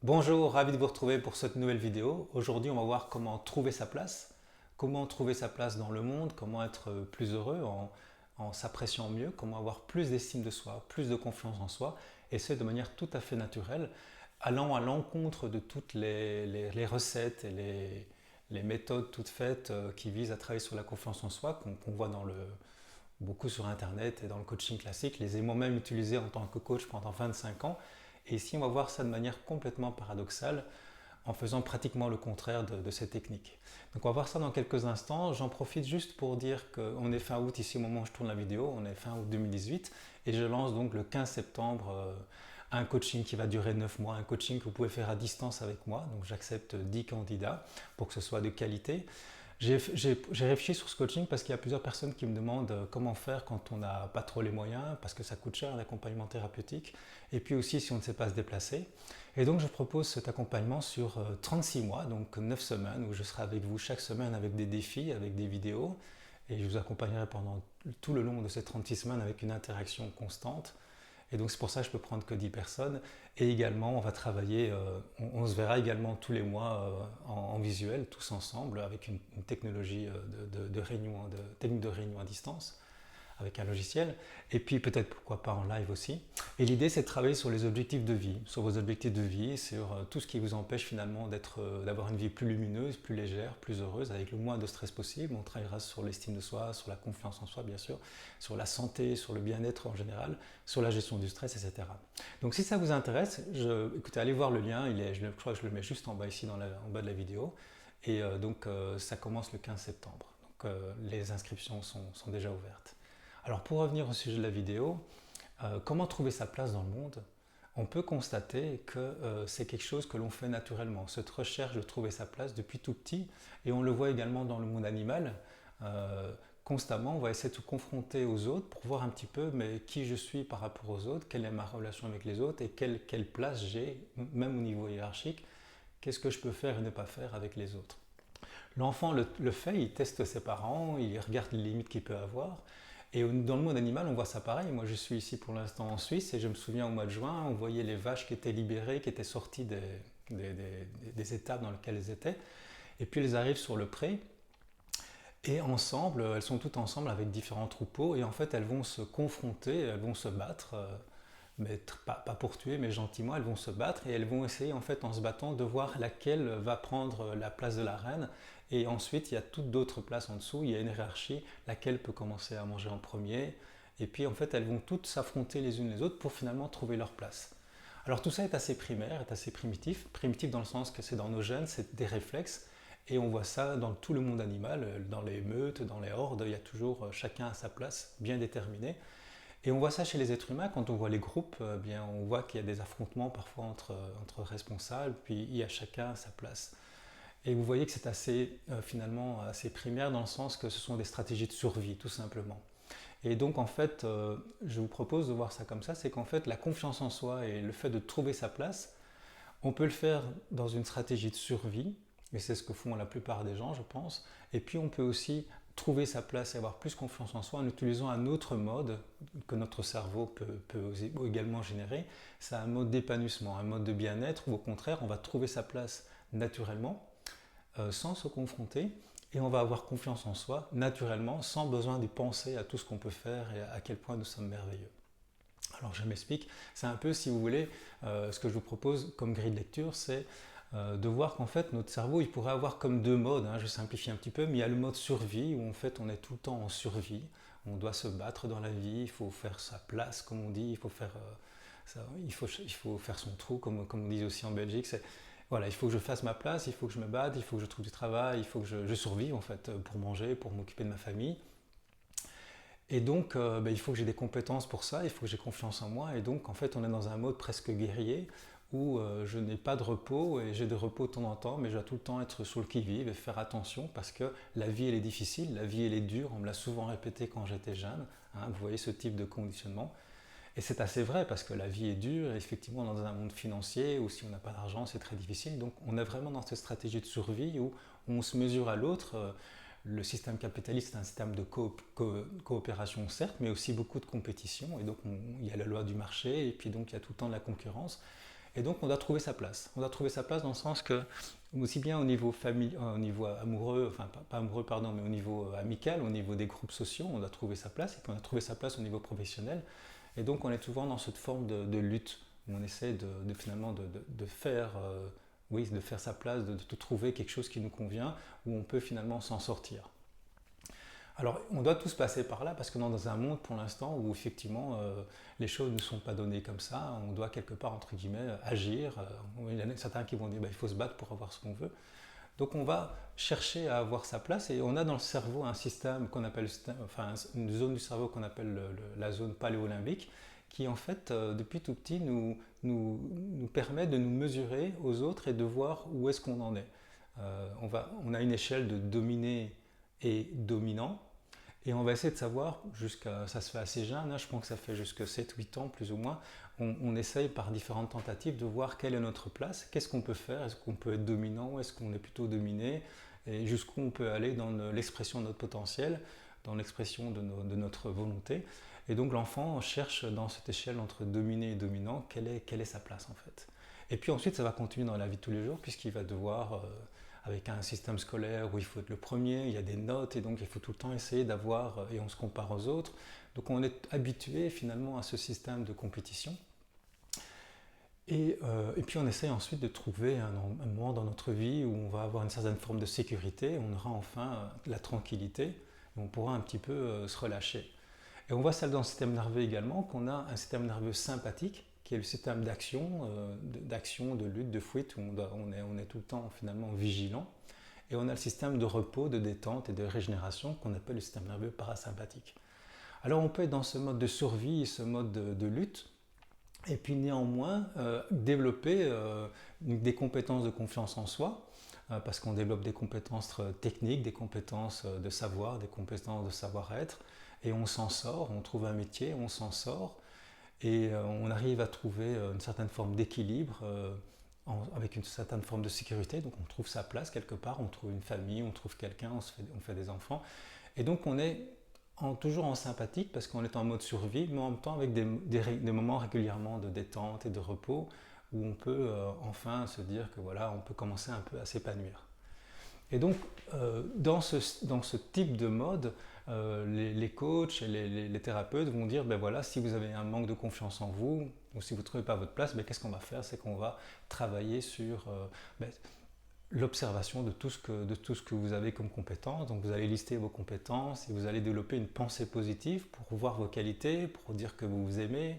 Bonjour, ravi de vous retrouver pour cette nouvelle vidéo. Aujourd'hui, on va voir comment trouver sa place, dans le monde, comment être plus heureux en s'appréciant mieux, comment avoir plus d'estime de soi, plus de confiance en soi, et ce de manière tout à fait naturelle, allant à l'encontre de toutes les recettes et les méthodes toutes faites qui visent à travailler sur la confiance en soi, qu'on voit beaucoup sur Internet et dans le coaching classique. Les ai moi-même utilisés en tant que coach pendant 25 ans. Et ici, on va voir ça de manière complètement paradoxale, en faisant pratiquement le contraire de ces techniques. Donc on va voir ça dans quelques instants. J'en profite juste pour dire qu'on est fin août ici au moment où je tourne la vidéo, on est fin août 2018, et je lance donc le 15 septembre un coaching qui va durer 9 mois, un coaching que vous pouvez faire à distance avec moi. Donc j'accepte 10 candidats pour que ce soit de qualité. J'ai réfléchi sur ce coaching parce qu'il y a plusieurs personnes qui me demandent comment faire quand on n'a pas trop les moyens, parce que ça coûte cher l'accompagnement thérapeutique, et puis aussi si on ne sait pas se déplacer. Et donc je propose cet accompagnement sur 36 mois, donc 9 semaines, où je serai avec vous chaque semaine avec des défis, avec des vidéos, et je vous accompagnerai pendant tout le long de ces 36 semaines avec une interaction constante. Et donc c'est pour ça que je peux prendre que 10 personnes. Et également, on va travailler, on se verra également tous les mois en visuel, tous ensemble, avec une technologie de réunion, technique de réunion à distance, avec un logiciel. Et puis peut-être pourquoi pas en live aussi. Et l'idée, c'est de travailler sur les objectifs de vie, sur vos objectifs de vie, sur tout ce qui vous empêche finalement d'avoir une vie plus lumineuse, plus légère, plus heureuse, avec le moins de stress possible. On travaillera sur l'estime de soi, sur la confiance en soi, bien sûr, sur la santé, sur le bien-être en général, sur la gestion du stress, etc. Donc si ça vous intéresse, écoutez, allez voir le lien, je crois que je le mets juste en bas ici, en bas de la vidéo. Et ça commence le 15 septembre. Donc les inscriptions sont déjà ouvertes. Alors pour revenir au sujet de la vidéo, comment trouver sa place dans le monde? On peut constater que c'est quelque chose que l'on fait naturellement. Cette recherche de trouver sa place depuis tout petit, et on le voit également dans le monde animal. Constamment, on va essayer de se confronter aux autres pour voir un petit peu mais qui je suis par rapport aux autres, quelle est ma relation avec les autres et quelle place j'ai, même au niveau hiérarchique, qu'est-ce que je peux faire et ne pas faire avec les autres. L'enfant le fait, il teste ses parents, il regarde les limites qu'il peut avoir. Et dans le monde animal, on voit ça pareil. Moi, je suis ici pour l'instant en Suisse et je me souviens au mois de juin, on voyait les vaches qui étaient libérées, qui étaient sorties des étapes dans lesquelles elles étaient. Et puis elles arrivent sur le pré et ensemble, elles sont toutes ensemble avec différents troupeaux et en fait elles vont se confronter, elles vont se battre, mais pas pour tuer, mais gentiment, elles vont se battre et elles vont essayer en fait en se battant de voir laquelle va prendre la place de la reine. Et ensuite, il y a toutes d'autres places en dessous, il y a une hiérarchie, laquelle peut commencer à manger en premier. Et puis en fait, elles vont toutes s'affronter les unes les autres pour finalement trouver leur place. Alors tout ça est assez primaire, est assez primitif. Primitif dans le sens que c'est dans nos gènes, c'est des réflexes. Et on voit ça dans tout le monde animal, dans les meutes, dans les hordes, il y a toujours chacun à sa place, bien déterminée. Et on voit ça chez les êtres humains, quand on voit les groupes, bien, on voit qu'il y a des affrontements parfois entre responsables, puis il y a chacun à sa place. Et vous voyez que c'est finalement assez primaire dans le sens que ce sont des stratégies de survie, tout simplement. Et donc en fait, je vous propose de voir ça comme ça, c'est qu'en fait la confiance en soi et le fait de trouver sa place, on peut le faire dans une stratégie de survie, et c'est ce que font la plupart des gens, je pense. Et puis on peut aussi trouver sa place et avoir plus confiance en soi en utilisant un autre mode que notre cerveau peut également générer. C'est un mode d'épanouissement, un mode de bien-être où au contraire on va trouver sa place naturellement, sans se confronter, et on va avoir confiance en soi naturellement, sans besoin de penser à tout ce qu'on peut faire et à quel point nous sommes merveilleux. Alors je m'explique, c'est un peu, si vous voulez, ce que je vous propose comme grille de lecture, c'est de voir qu'en fait notre cerveau il pourrait avoir comme deux modes, je simplifie un petit peu, mais il y a le mode survie où en fait on est tout le temps en survie, on doit se battre dans la vie, il faut faire sa place comme on dit, il faut faire son trou comme on dit aussi en Belgique, voilà, il faut que je fasse ma place, il faut que je me batte, il faut que je trouve du travail, il faut que je survive en fait pour manger, pour m'occuper de ma famille. Et donc, il faut que j'ai des compétences pour ça, il faut que j'ai confiance en moi. Et donc, en fait, on est dans un mode presque guerrier où je n'ai pas de repos et j'ai des repos de temps en temps, mais je dois tout le temps être sur le qui-vive et faire attention parce que la vie, elle est difficile, la vie, elle est dure. On me l'a souvent répété quand j'étais jeune. Vous voyez ce type de conditionnement. Et c'est assez vrai parce que la vie est dure et effectivement, dans un monde financier où si on n'a pas d'argent, c'est très difficile. Donc, on est vraiment dans cette stratégie de survie où on se mesure à l'autre. Le système capitaliste est un système de coopération, certes, mais aussi beaucoup de compétition. Et donc, il y a la loi du marché, et puis donc il y a tout le temps de la concurrence. Et donc on doit trouver sa place. On doit trouver sa place dans le sens que, aussi bien au niveau au niveau amoureux, enfin pas amoureux pardon, mais au niveau amical, au niveau des groupes sociaux, on doit trouver sa place, et puis on a trouvé sa place au niveau professionnel. Et donc on est souvent dans cette forme de lutte, où on essaie finalement de faire, oui, de faire sa place, de trouver quelque chose qui nous convient, où on peut finalement s'en sortir. Alors, on doit tous passer par là parce que dans un monde pour l'instant où effectivement les choses ne sont pas données comme ça, on doit quelque part, entre guillemets, agir. Il y en a certains qui vont dire il faut se battre pour avoir ce qu'on veut. Donc on va chercher à avoir sa place et on a dans le cerveau un système qu'on appelle, enfin une zone du cerveau qu'on appelle la zone paléolimbique qui en fait depuis tout petit nous permet de nous mesurer aux autres et de voir où est-ce qu'on en est. On a une échelle de dominé et dominant. Et on va essayer de savoir, ça se fait assez jeune, hein, je pense que ça fait jusqu'à 7-8 ans plus ou moins, on essaye par différentes tentatives de voir quelle est notre place, qu'est-ce qu'on peut faire, est-ce qu'on peut être dominant, est-ce qu'on est plutôt dominé, et jusqu'où on peut aller dans l'expression de notre potentiel, dans l'expression de notre volonté. Et donc l'enfant cherche dans cette échelle entre dominé et dominant, quelle est sa place en fait. Et puis ensuite ça va continuer dans la vie de tous les jours puisqu'il va devoir avec un système scolaire où il faut être le premier, il y a des notes et donc il faut tout le temps essayer d'avoir, et on se compare aux autres. Donc on est habitué finalement à ce système de compétition. Et puis on essaye ensuite de trouver un moment dans notre vie où on va avoir une certaine forme de sécurité, on aura enfin la tranquillité, et on pourra un petit peu se relâcher. Et on voit ça dans le système nerveux également, qu'on a un système nerveux sympathique, qui est le système d'action, de lutte, de fuite, où on est tout le temps finalement vigilant. Et on a le système de repos, de détente et de régénération qu'on appelle le système nerveux parasympathique. Alors on peut être dans ce mode de survie, ce mode de lutte, et puis néanmoins développer des compétences de confiance en soi, parce qu'on développe des compétences techniques, des compétences de savoir, des compétences de savoir-être, et on s'en sort, on trouve un métier, on s'en sort, et on arrive à trouver une certaine forme d'équilibre avec une certaine forme de sécurité, donc on trouve sa place quelque part, on trouve une famille, on trouve quelqu'un, on fait des enfants, et donc on est toujours en sympathique parce qu'on est en mode survie, mais en même temps avec des moments régulièrement de détente et de repos où on peut enfin se dire que voilà, on peut commencer un peu à s'épanouir. Et donc, dans ce type de mode, les coachs et les thérapeutes vont dire, ben voilà, si vous avez un manque de confiance en vous, ou si vous ne trouvez pas votre place, ben qu'est-ce qu'on va faire? C'est qu'on va travailler sur l'observation de tout ce que vous avez comme compétences. Donc vous allez lister vos compétences et vous allez développer une pensée positive pour voir vos qualités, pour dire que vous vous aimez.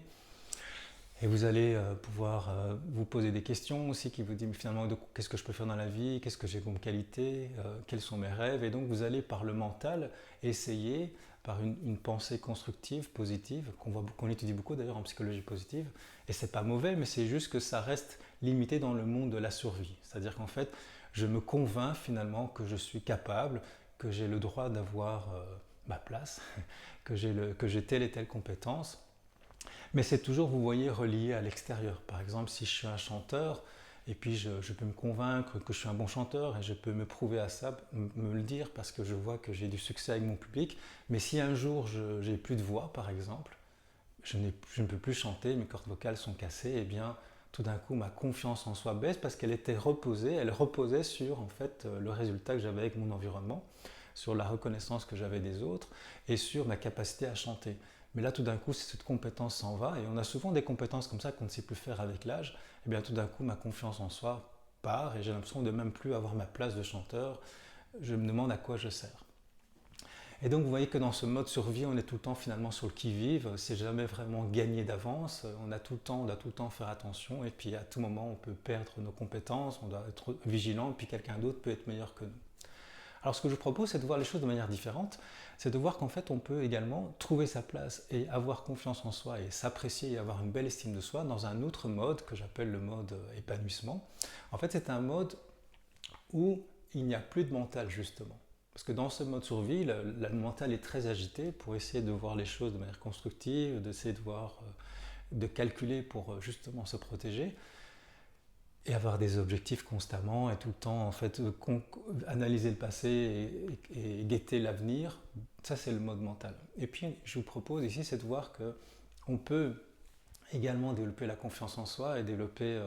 Et vous allez pouvoir vous poser des questions aussi qui vous disent finalement qu'est-ce que je peux faire dans la vie, qu'est-ce que j'ai comme qualité, quels sont mes rêves. Et donc vous allez par le mental essayer, par une pensée constructive, positive, qu'on étudie beaucoup d'ailleurs en psychologie positive. Et c'est pas mauvais, mais c'est juste que ça reste limité dans le monde de la survie. C'est-à-dire qu'en fait, je me convainc finalement que je suis capable, que j'ai le droit d'avoir ma place, que j'ai telle et telle compétence. Mais c'est toujours, vous voyez, relié à l'extérieur. Par exemple, si je suis un chanteur, et puis je peux me convaincre que je suis un bon chanteur, et je peux me prouver à ça, me le dire, parce que je vois que j'ai du succès avec mon public. Mais si un jour je n'ai plus de voix, par exemple, je ne peux plus chanter, mes cordes vocales sont cassées, et bien tout d'un coup ma confiance en soi baisse parce qu'elle était reposée, elle reposait sur en fait le résultat que j'avais avec mon environnement, sur la reconnaissance que j'avais des autres et sur ma capacité à chanter. Mais là, tout d'un coup, si cette compétence s'en va, et on a souvent des compétences comme ça qu'on ne sait plus faire avec l'âge, et bien tout d'un coup, ma confiance en soi part et j'ai l'impression de même plus avoir ma place de chanteur. Je me demande à quoi je sers. Et donc, vous voyez que dans ce mode survie, on est tout le temps finalement sur le qui-vive. C'est jamais vraiment gagné d'avance. On doit tout le temps faire attention. Et puis, à tout moment, on peut perdre nos compétences. On doit être vigilant. Et puis, quelqu'un d'autre peut être meilleur que nous. Alors ce que je vous propose, c'est de voir les choses de manière différente, c'est de voir qu'en fait on peut également trouver sa place et avoir confiance en soi et s'apprécier et avoir une belle estime de soi dans un autre mode que j'appelle le mode épanouissement. En fait c'est un mode où il n'y a plus de mental justement. Parce que dans ce mode survie, le mental est très agité pour essayer de voir les choses de manière constructive, d'essayer de voir, de calculer pour justement se protéger. Et avoir des objectifs constamment et tout le temps en fait analyser le passé et guetter l'avenir, ça c'est le mode mental. Et puis je vous propose ici c'est de voir que on peut également développer la confiance en soi et développer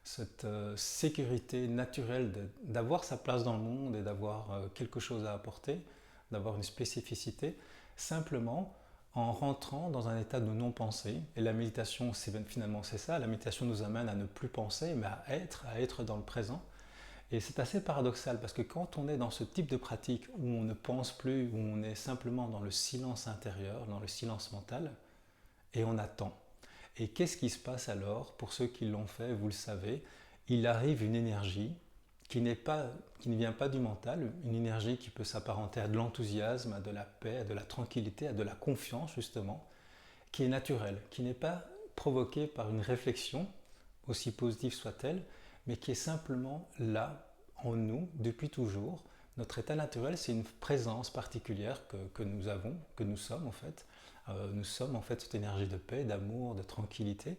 cette sécurité naturelle d'avoir sa place dans le monde et d'avoir quelque chose à apporter, d'avoir une spécificité, simplement en rentrant dans un état de non-pensée. Et la méditation, finalement c'est ça, la méditation nous amène à ne plus penser, mais à être dans le présent. Et c'est assez paradoxal parce que quand on est dans ce type de pratique où on ne pense plus, où on est simplement dans le silence intérieur, dans le silence mental, et on attend. Et qu'est-ce qui se passe alors? Pour ceux qui l'ont fait, vous le savez, il arrive une énergie qui ne vient pas du mental, une énergie qui peut s'apparenter à de l'enthousiasme, à de la paix, à de la tranquillité, à de la confiance justement, qui est naturelle, qui n'est pas provoquée par une réflexion, aussi positive soit-elle, mais qui est simplement là, en nous, depuis toujours. Notre état naturel, c'est une présence particulière que nous avons, que nous sommes en fait. Nous sommes en fait cette énergie de paix, d'amour, de tranquillité.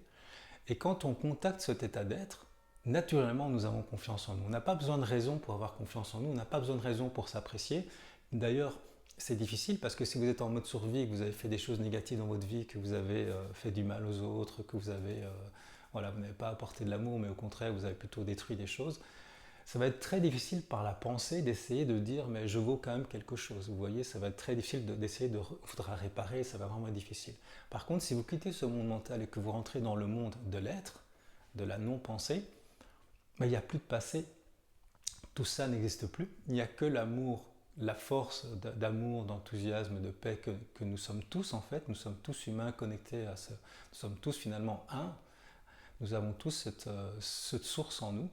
Et quand on contacte cet état d'être, naturellement nous avons confiance en nous. On n'a pas besoin de raison pour avoir confiance en nous, on n'a pas besoin de raison pour s'apprécier. D'ailleurs, c'est difficile parce que si vous êtes en mode survie, que vous avez fait des choses négatives dans votre vie, que vous avez fait du mal aux autres, que vous avez, vous n'avez pas apporté de l'amour, mais au contraire, vous avez plutôt détruit des choses, ça va être très difficile par la pensée d'essayer de dire mais je vaux quand même quelque chose. Vous voyez, ça va être très difficile d'essayer de faudra réparer, ça va vraiment être difficile. Par contre, si vous quittez ce monde mental et que vous rentrez dans le monde de l'être, de la non-pensée, il n'y a plus de passé. Tout ça n'existe plus. Il n'y a que l'amour, la force d'amour, d'enthousiasme, de paix que nous sommes tous en fait. Nous sommes tous humains connectés à ce. Nous sommes tous finalement un. Nous avons tous cette source en nous.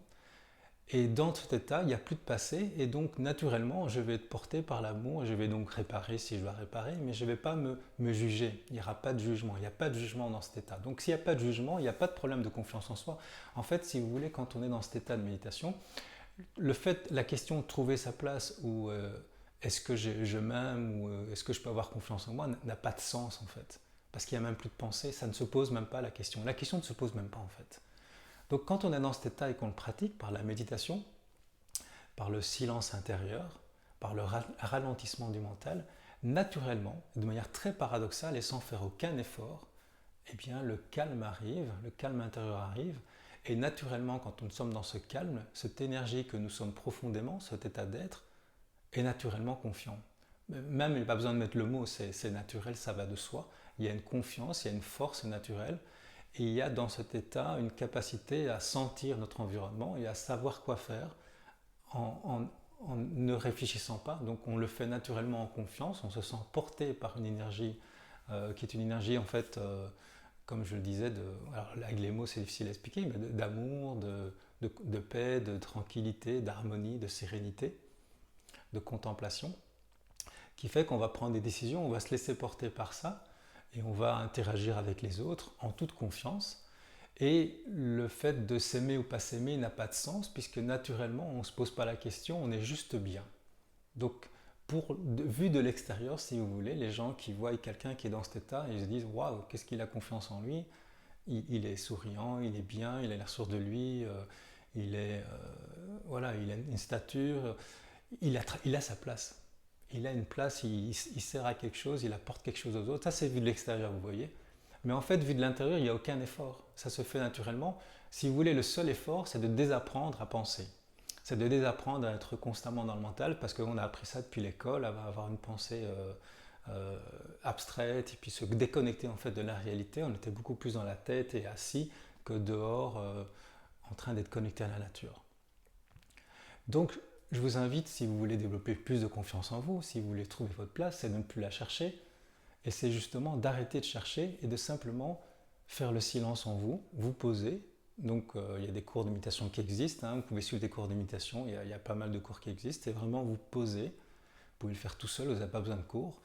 Et dans cet état, il n'y a plus de passé, et donc naturellement, je vais être porté par l'amour, et je vais donc réparer si je dois réparer, mais je ne vais pas me juger. Il n'y aura pas de jugement, il n'y a pas de jugement dans cet état. Donc s'il n'y a pas de jugement, il n'y a pas de problème de confiance en soi. En fait, si vous voulez, quand on est dans cet état de méditation, la question de trouver sa place, ou est-ce que je m'aime, ou est-ce que je peux avoir confiance en moi, n'a pas de sens en fait. Parce qu'il n'y a même plus de pensée, ça ne se pose même pas la question. La question ne se pose même pas en fait. Donc quand on est dans cet état et qu'on le pratique par la méditation, par le silence intérieur, par le ralentissement du mental, naturellement, de manière très paradoxale et sans faire aucun effort, eh bien le calme arrive, le calme intérieur arrive, et naturellement quand nous sommes dans ce calme, cette énergie que nous sommes profondément, cet état d'être, est naturellement confiant. Même il n'y a pas besoin de mettre le mot, c'est naturel, ça va de soi. Il y a une confiance, il y a une force naturelle. Et il y a dans cet état une capacité à sentir notre environnement et à savoir quoi faire en ne réfléchissant pas. Donc on le fait naturellement en confiance, on se sent porté par une énergie qui est une énergie en fait, comme je le disais, alors avec les mots c'est difficile à expliquer, mais d'amour, de paix, de tranquillité, d'harmonie, de sérénité, de contemplation, qui fait qu'on va prendre des décisions, on va se laisser porter par ça, et on va interagir avec les autres en toute confiance. Et le fait de s'aimer ou pas s'aimer n'a pas de sens puisque naturellement on ne se pose pas la question, on est juste bien. Donc vu de l'extérieur, si vous voulez, les gens qui voient quelqu'un qui est dans cet état, ils se disent waouh, qu'est-ce qu'il a confiance en lui, il est souriant, il est bien, il a l'air sûr de lui, il a une stature, il a sa place. Il a une place, il sert à quelque chose, il apporte quelque chose aux autres. Ça, c'est vu de l'extérieur, vous voyez. Mais en fait, vu de l'intérieur, il n'y a aucun effort. Ça se fait naturellement. Si vous voulez, le seul effort, c'est de désapprendre à penser. C'est de désapprendre à être constamment dans le mental, parce qu'on a appris ça depuis l'école, à avoir une pensée abstraite, et puis se déconnecter en fait de la réalité. On était beaucoup plus dans la tête et assis que dehors, en train d'être connecté à la nature. Donc, je vous invite, si vous voulez développer plus de confiance en vous, si vous voulez trouver votre place, c'est de ne plus la chercher. Et c'est justement d'arrêter de chercher et de simplement faire le silence en vous, vous poser. Donc il y a des cours de méditation qui existent, hein, vous pouvez suivre des cours de méditation, il y a pas mal de cours qui existent, et vraiment vous poser. Vous pouvez le faire tout seul, vous n'avez pas besoin de cours.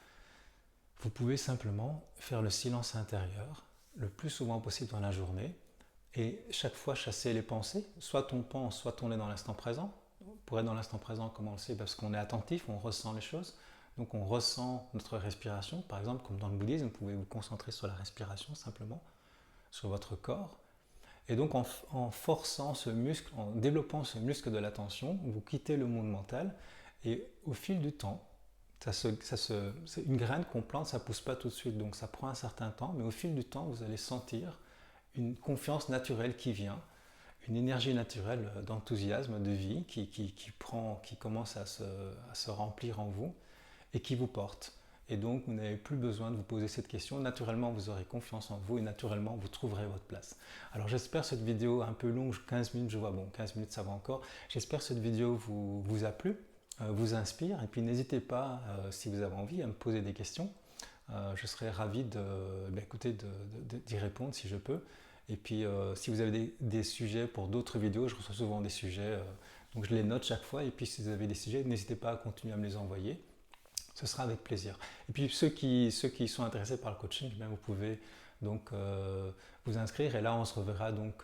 Vous pouvez simplement faire le silence intérieur le plus souvent possible dans la journée, et chaque fois chasser les pensées, soit on pense, soit on est dans l'instant présent. Pour être dans l'instant présent, comment on le sait? Parce qu'on est attentif, on ressent les choses. Donc on ressent notre respiration, par exemple, comme dans le bouddhisme, vous pouvez vous concentrer sur la respiration simplement, sur votre corps. Et donc en forçant ce muscle, en développant ce muscle de l'attention, vous quittez le monde mental, et au fil du temps, c'est une graine qu'on plante, ça ne pousse pas tout de suite, donc ça prend un certain temps, mais au fil du temps, vous allez sentir une confiance naturelle qui vient, une énergie naturelle d'enthousiasme, de vie qui commence à se remplir en vous et qui vous porte. Et donc, vous n'avez plus besoin de vous poser cette question. Naturellement, vous aurez confiance en vous et naturellement, vous trouverez votre place. Alors, j'espère cette vidéo un peu longue, 15 minutes, je vois, bon, 15 minutes, ça va encore. J'espère que cette vidéo vous a plu, vous inspire. Et puis, n'hésitez pas, si vous avez envie, à me poser des questions. Je serais ravi d'y répondre si je peux. Et puis, si vous avez des sujets pour d'autres vidéos, je reçois souvent des sujets, donc je les note chaque fois. Et puis, si vous avez des sujets, n'hésitez pas à continuer à me les envoyer. Ce sera avec plaisir. Et puis ceux qui sont intéressés par le coaching, vous pouvez donc vous inscrire. Et là, on se reverra donc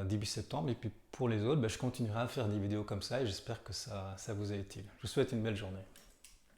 début septembre. Et puis pour les autres, je continuerai à faire des vidéos comme ça et j'espère que ça vous est utile. Je vous souhaite une belle journée.